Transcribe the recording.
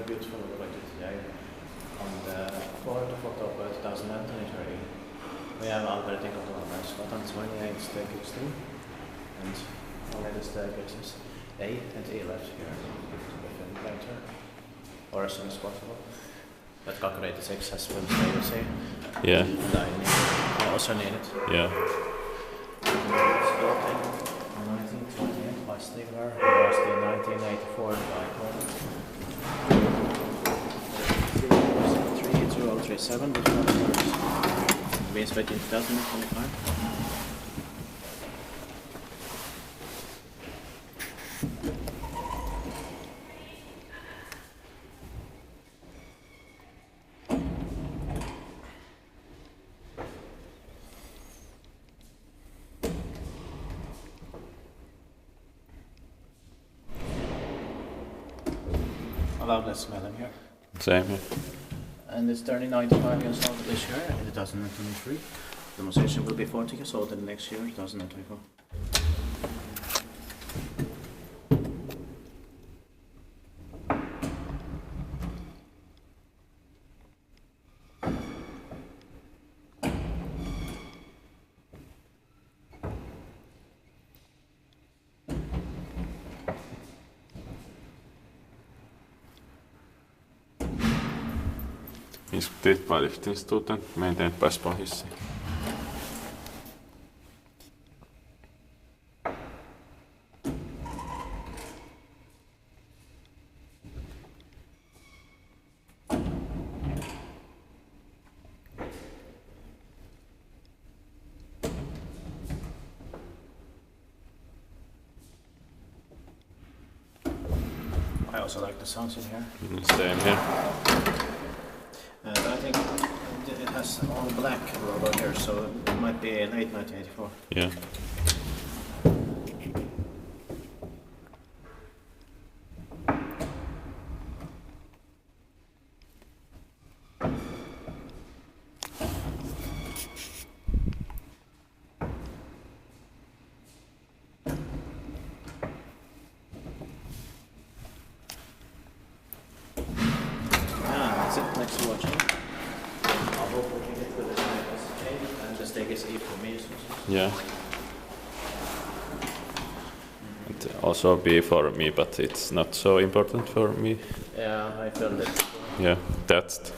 beautiful project today. On the 4th of October 2023, we have Albertinkatu on 28 staircase 2, and only the staircases 8 and 11 here to be filmed later, or as soon as possible. But calculated 6 has been stayed, Yeah. and I also need it. Yeah. It's built in 1928 by Stigler, and was in 1984 by Kone. 3037 with one of we expect in 2025. I love the smell in here. Same here. And it's turning 95 years old this year, in 2023. The demonstration will be 40 years old in the next year, 2024. Inspekteert by Liftinstituten, maintained by Spohissi. I also like the sounds in here. Same here. I think it has all black logo here, so it might be late 1984. Yeah. That's it. Thanks for watching. I hope we can get good as A, and the stake is A for me. Yeah. It also B for me, but it's not so important for me. Yeah, I felt it. Yeah, that's